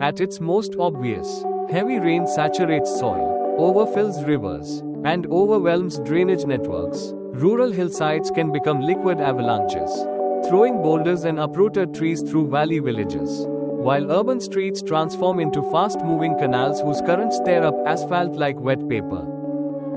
At its most obvious, heavy rain saturates soil, overfills rivers, and overwhelms drainage networks. Rural hillsides can become liquid avalanches, throwing boulders and uprooted trees through valley villages, while urban streets transform into fast-moving canals whose currents tear up asphalt like wet paper.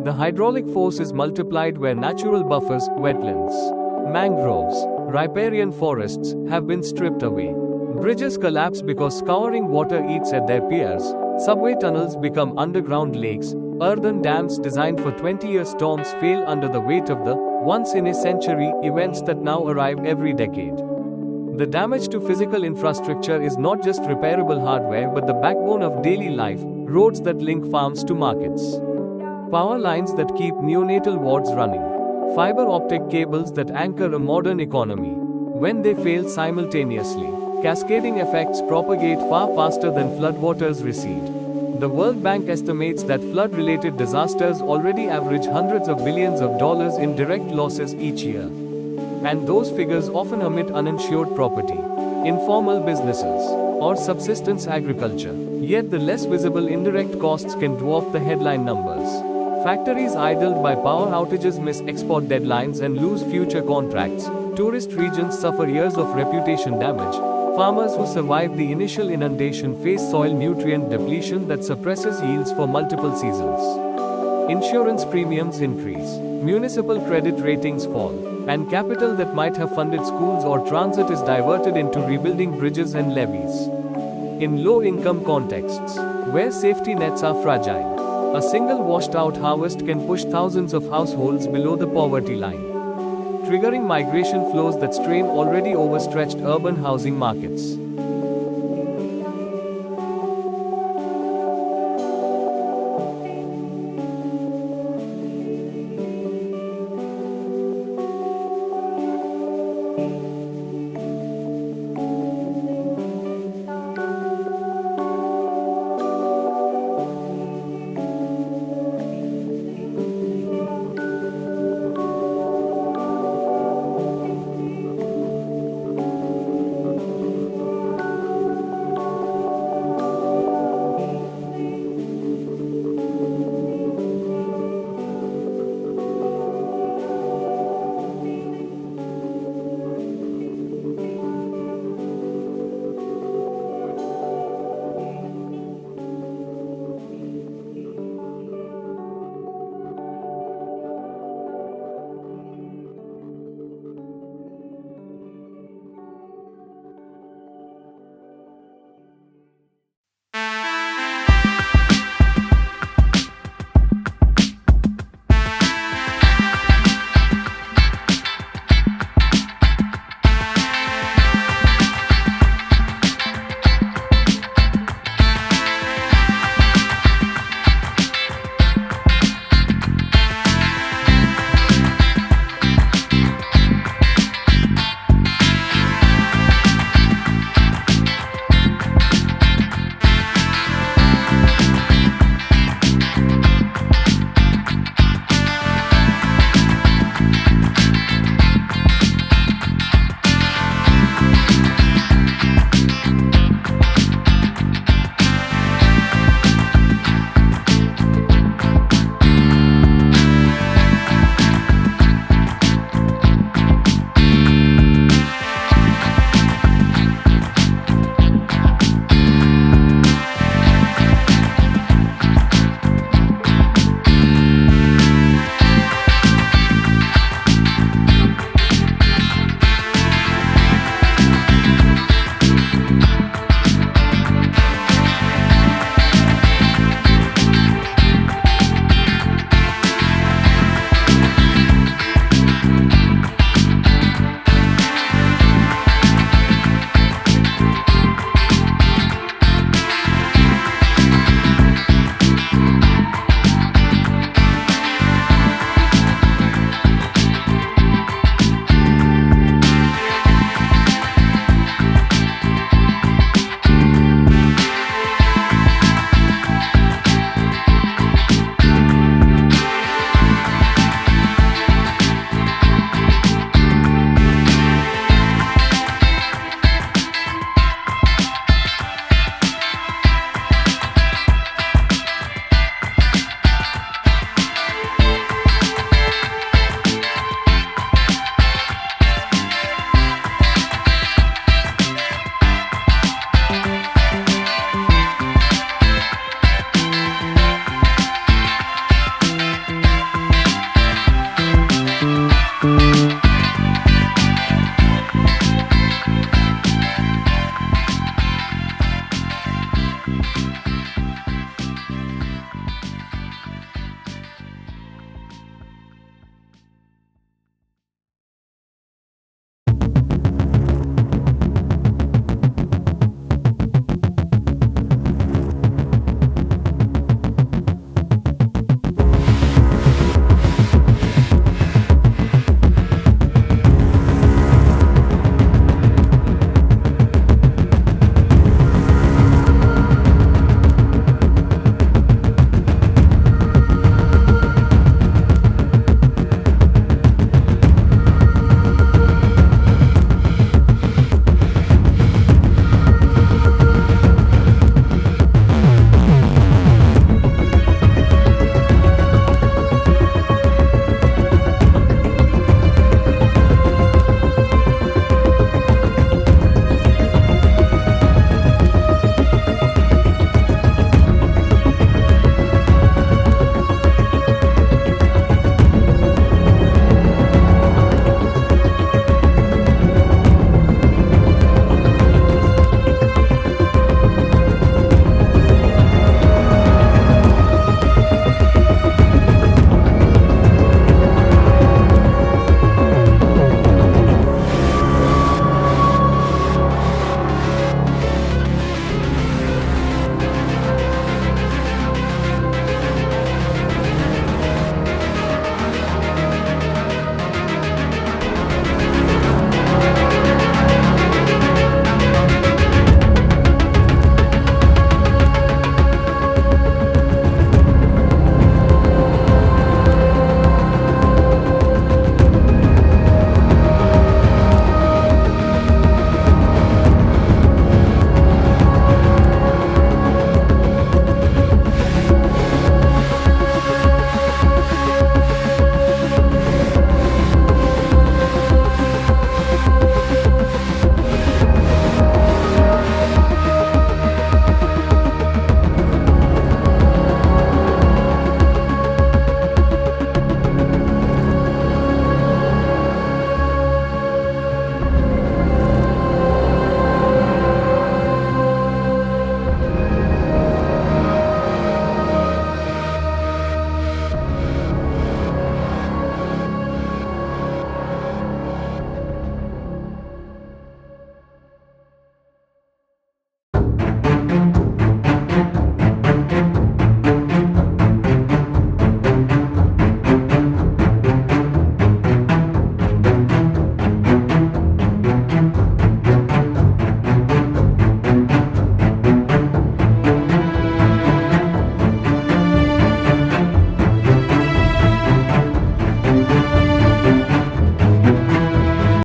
The hydraulic force is multiplied where natural buffers, wetlands, mangroves, riparian forests have been stripped away. Bridges collapse because scouring water eats at their piers, subway tunnels become underground lakes, earthen dams designed for 20-year storms fail under the weight of the once-in-a-century events that now arrive every decade. The damage to physical infrastructure is not just repairable hardware but the backbone of daily life, roads that link farms to markets, power lines that keep neonatal wards running, fiber optic cables that anchor a modern economy. When they fail simultaneously, cascading effects propagate far faster than floodwaters recede. The World Bank estimates that flood-related disasters already average hundreds of billions of dollars in direct losses each year. And those figures often omit uninsured property, informal businesses, or subsistence agriculture. Yet the less visible indirect costs can dwarf the headline numbers. Factories idled by power outages miss export deadlines and lose future contracts. Tourist regions suffer years of reputation damage. Farmers who survive the initial inundation face soil nutrient depletion that suppresses yields for multiple seasons. Insurance premiums increase, municipal credit ratings fall, and capital that might have funded schools or transit is diverted into rebuilding bridges and levees. In low-income contexts, where safety nets are fragile, a single washed-out harvest can push thousands of households below the poverty line, triggering migration flows that strain already overstretched urban housing markets.